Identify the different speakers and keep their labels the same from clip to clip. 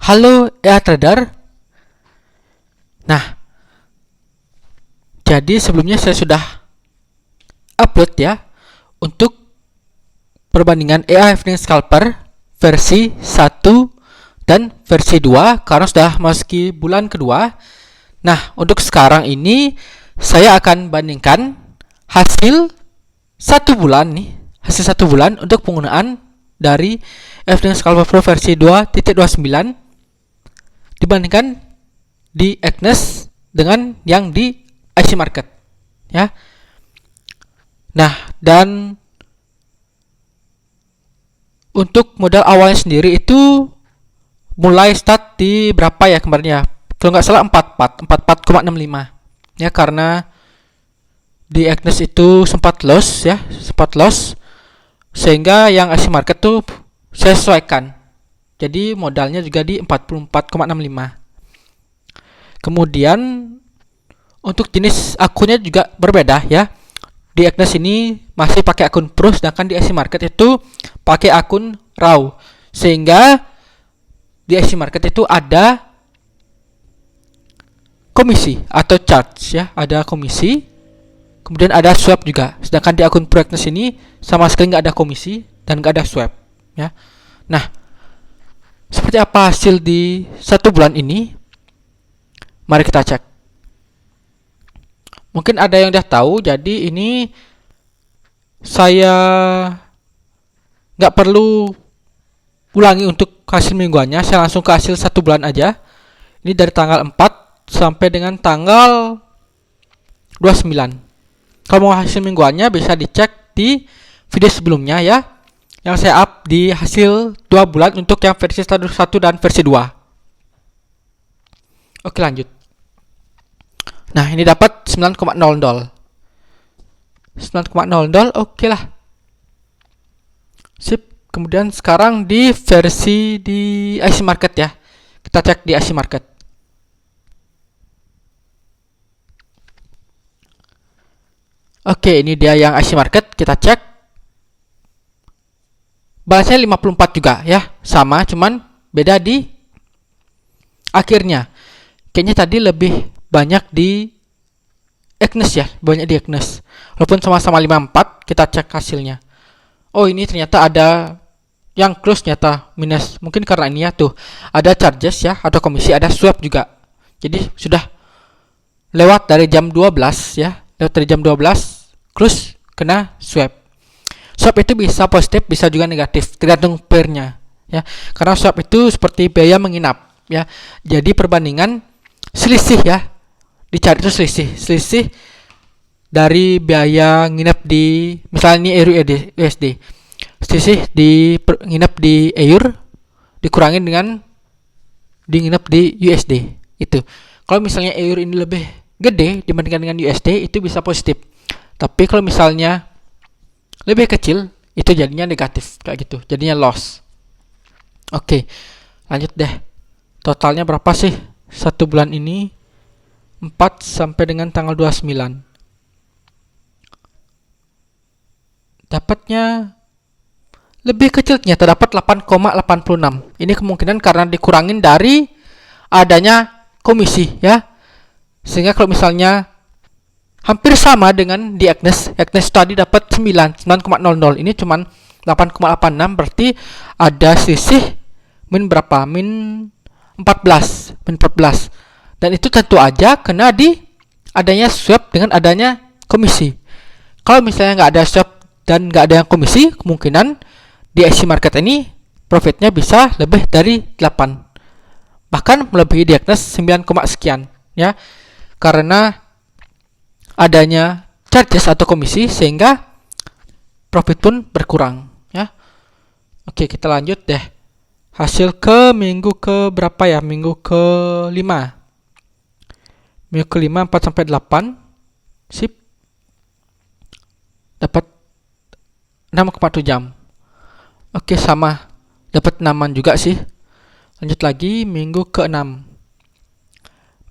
Speaker 1: Halo Trader. Nah, jadi sebelumnya saya sudah upload ya untuk perbandingan EA Scalper versi 1 dan versi 2 karena sudah memasuki bulan kedua. Nah, untuk sekarang ini saya akan bandingkan hasil 1 bulan untuk penggunaan dari Scalper Pro versi 2.29 dibandingkan di Agnes dengan yang di IC Market ya. Nah, dan untuk modal awalnya sendiri itu mulai start di berapa ya kemarin ya? Kalau nggak salah 44,65 ya, karena di Agnes itu sempat loss sehingga yang IC Market tuh saya sesuaikan. Jadi modalnya juga di 44,65. Kemudian untuk jenis akunnya juga berbeda ya. Di Agnes ini masih pakai akun Pro, sedangkan di IC Market itu pakai akun RAW. Sehingga di IC Market itu ada komisi atau charge ya, ada komisi. Kemudian ada swap juga. Sedangkan di akun Pro Agnes ini sama sekali nggak ada komisi dan nggak ada swap ya. Nah, seperti apa hasil di 1 bulan ini? Mari kita cek. Mungkin ada yang udah tahu, jadi ini saya nggak perlu ulangi untuk hasil mingguannya, saya langsung ke hasil 1 bulan aja. Ini dari tanggal 4 sampai dengan tanggal 29. Kalau mau hasil mingguannya bisa dicek di video sebelumnya ya, yang saya up di hasil 2 bulan untuk yang versi 1 dan versi 2. Oke, lanjut. Nah, ini dapat 9,00. 9,00, oke lah. Sip. Kemudian sekarang di versi di IC Market ya. Kita cek di IC Market. Oke, ini dia yang IC Market, kita cek. Balasnya 54 juga ya. Sama, cuman beda di akhirnya. Kayaknya tadi lebih banyak di Agnes ya, banyak di Agnes. Walaupun sama-sama 54, kita cek hasilnya. Oh, ini ternyata ada yang close, ternyata minus. Mungkin karena ini ya, tuh ada charges ya, atau komisi, ada swap juga. Jadi sudah lewat dari jam 12 ya, lewat dari jam 12 close kena swap. Swap itu bisa positif, bisa juga negatif, tergantung pairnya ya. Karena swap itu seperti biaya menginap ya. Jadi perbandingan selisih ya, dicari itu selisih dari biaya nginep di, misalnya ini EUR USD, selisih di nginep di EUR dikurangin dengan di nginep di USD itu. Kalau misalnya EUR ini lebih gede dibandingkan dengan USD, itu bisa positif. Tapi kalau misalnya lebih kecil, itu jadinya negatif kayak gitu, jadinya loss. Oke, lanjut deh. Totalnya berapa sih 1 bulan ini? 4 sampai dengan tanggal 29. Dapatnya lebih kecil, ternyata dapat 8,86. Ini kemungkinan karena dikurangin dari adanya komisi ya. Sehingga kalau misalnya hampir sama dengan di Agnes tadi dapat 9,00. Ini cuman 8,86, berarti ada selisih min berapa? Min 14. Dan itu tentu aja kena di adanya swap dengan adanya komisi. Kalau misalnya nggak ada swap dan nggak ada yang komisi, kemungkinan di IC Market ini profitnya bisa lebih dari 8, bahkan melebihi di Agnes 9, sekian ya, karena adanya charges atau komisi sehingga profit pun berkurang ya. Oke, kita lanjut deh. Hasil ke minggu ke berapa ya? Minggu ke 5. Minggu ke 5 4 sampai 8. Sip. Dapat 6,1 jam. Oke, sama. Dapat 6-an juga sih. Lanjut lagi minggu ke 6.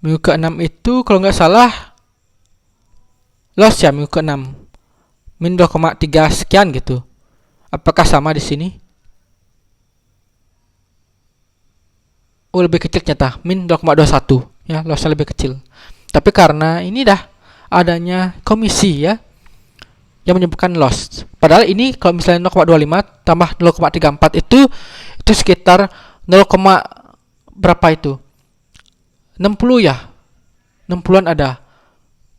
Speaker 1: Minggu ke 6 itu kalau nggak salah loss ya, minggu ke-6 min 2,3 sekian gitu. Apakah sama di sini? lebih kecil ternyata, min 0,21 ya, lossnya lebih kecil. Tapi karena ini dah adanya komisi ya yang menyebabkan loss. Padahal ini kalau misalnya 0,25 tambah 0,34 itu sekitar 0, berapa itu? 60 ya. 60-an ada.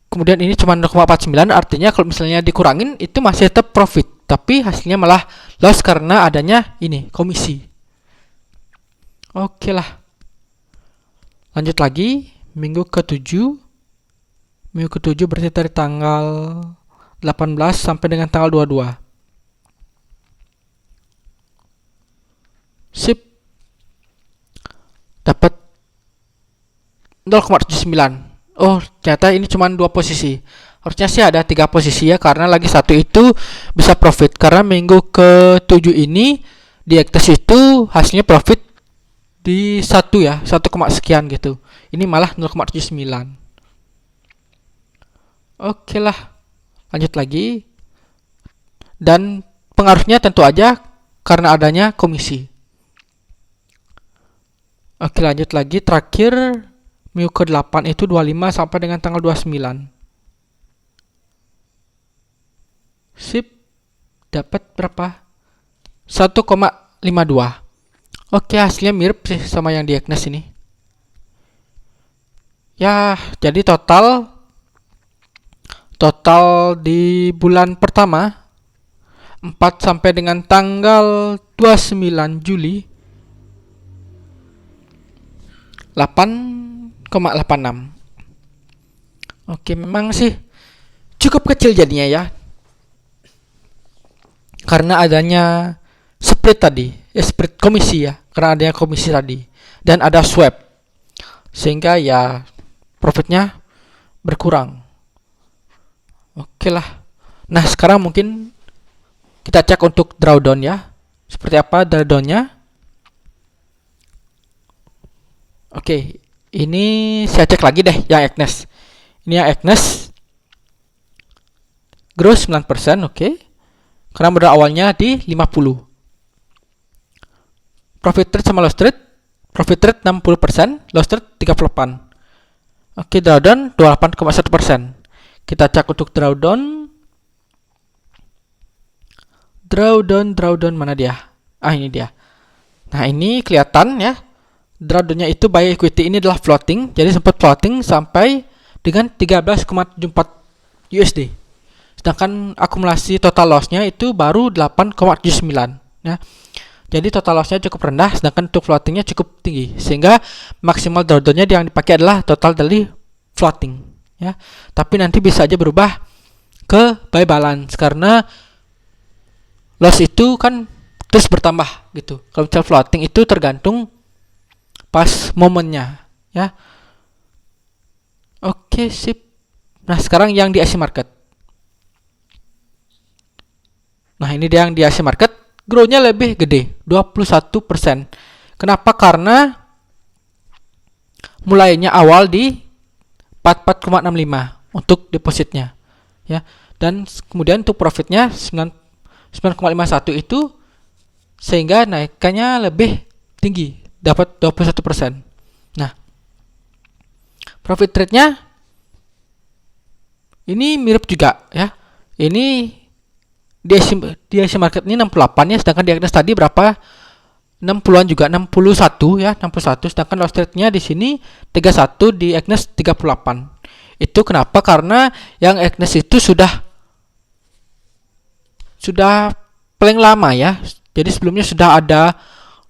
Speaker 1: Kemudian ini cuma 0,49, artinya kalau misalnya dikurangin itu masih tetap profit, tapi hasilnya malah loss karena adanya ini komisi. Oke lah. Lanjut lagi, minggu ke-7. Minggu ke-7 berarti dari tanggal 18 sampai dengan tanggal 22. Sip. Dapat 0,79. Oh, ternyata ini cuma 2 posisi. Harusnya sih ada 3 posisi ya, karena lagi satu itu bisa profit. Karena minggu ke-7 ini di Ektes itu hasilnya profit di 1 ya, 1, sekian gitu. Ini malah 0,79. Oke lah. Lanjut lagi. Dan pengaruhnya tentu aja karena adanya komisi. Oke, lanjut lagi. Terakhir minggu ke-8 itu 25 sampai dengan tanggal 29. Sip. Dapat berapa? 1,52. Oke, hasilnya mirip sih sama yang di Eknes ini. Ya, jadi total di bulan pertama 4 sampai dengan tanggal 29 Juli 8,86. Oke, memang sih cukup kecil jadinya ya, karena adanya split tadi, split komisi ya, karena adanya komisi tadi dan ada swap, sehingga ya profitnya berkurang. Oke lah. Nah, sekarang mungkin kita cek untuk drawdown ya, seperti apa drawdownnya. Oke, ini saya cek lagi deh yang Eknes. Ini yang Eknes gross 9%, oke. Karena modal awalnya di 50. Profit rate sama loss rate. Profit rate 60%, loss rate 38. Oke, drawdown 28,1%. Kita cek untuk drawdown. Drawdown mana dia? Ini dia. Nah, ini kelihatan ya. Drawdownnya itu buy equity ini adalah floating, jadi sempat floating sampai dengan 13,74 USD. Sedangkan akumulasi total lossnya itu baru 8,79 ya. Jadi total lossnya cukup rendah, sedangkan untuk floatingnya cukup tinggi, sehingga maksimal drawdownnya yang dipakai adalah total dari floating ya. Tapi nanti bisa aja berubah ke buy balance karena loss itu kan terus bertambah gitu. Kalau misalnya floating itu tergantung pas momennya ya. Oke, sip. Nah, sekarang yang di Asia Market. Nah, ini dia yang di Asia Market, grow-nya lebih gede, 21%. Kenapa? Karena mulainya awal di 44,65 untuk depositnya ya. Dan kemudian untuk profitnya 9,51 itu, sehingga naikannya lebih tinggi, dapat 21%. Nah, profit rate-nya ini mirip juga ya. Ini di Asia Market ini 68 ya, sedangkan di Eknes tadi berapa? 60-an juga, 61 ya, 61. Sedangkan loss rate-nya di sini 31, di Eknes 38. Itu kenapa? Karena yang Eknes itu sudah paling lama ya. Jadi sebelumnya sudah ada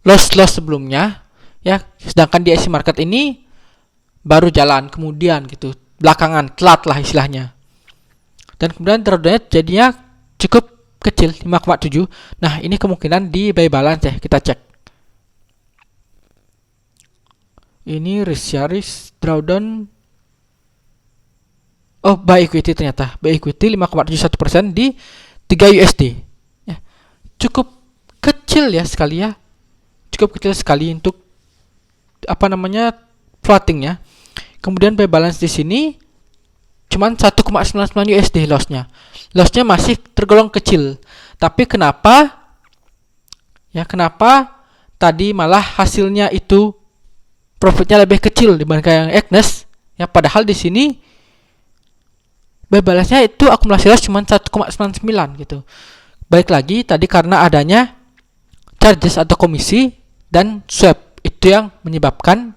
Speaker 1: loss sebelumnya ya. Sedangkan di Asia Market ini baru jalan kemudian gitu, belakangan, telat lah istilahnya. Dan kemudian drawdownnya jadinya cukup kecil, 5,7. Nah, ini kemungkinan di buy balance ya, kita cek. Ini risk drawdown. Oh, buy equity ternyata. Buy equity 5,71% di 3 USD. Ya. Cukup kecil ya sekali ya. Cukup kecil sekali untuk floating ya. Kemudian buy balance di sini cuman 1,99 USD lossnya. Lossnya masih tergolong kecil. Tapi kenapa tadi malah hasilnya itu profitnya lebih kecil dibandingkan yang Agnes. Ya padahal di sini balasnya itu akumulasi loss cuma 1,99 gitu. Baik lagi tadi karena adanya charges atau komisi dan swap itu yang menyebabkan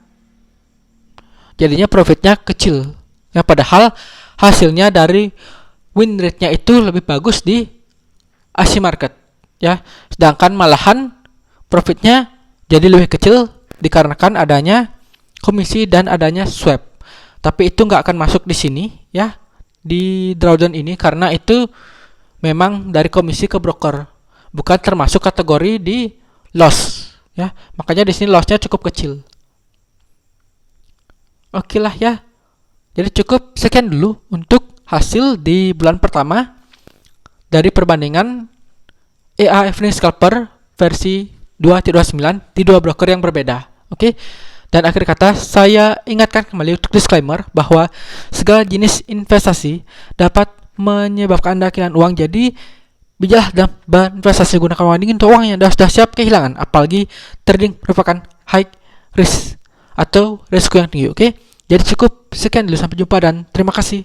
Speaker 1: jadinya profitnya kecil. Ya padahal hasilnya dari win rate-nya itu lebih bagus di Asia market ya. Sedangkan malahan profitnya jadi lebih kecil dikarenakan adanya komisi dan adanya swap. Tapi itu nggak akan masuk di sini ya, di drawdown ini, karena itu memang dari komisi ke broker, bukan termasuk kategori di loss ya. Makanya di sini lossnya cukup kecil. Oke lah ya. Jadi cukup sekian dulu untuk hasil di bulan pertama dari perbandingan EA Evening Scalper versi 2.29 di dua broker yang berbeda. Oke. Dan akhir kata, saya ingatkan kembali untuk disclaimer bahwa segala jenis investasi dapat menyebabkan Anda kehilangan uang. Jadi, bijaklah dalam berinvestasi, gunakan uang dingin untuk uang yang sudah siap kehilangan. Apalagi trading merupakan high risk atau risiko yang tinggi. Oke? Jadi cukup sekian dulu, sampai jumpa dan terima kasih.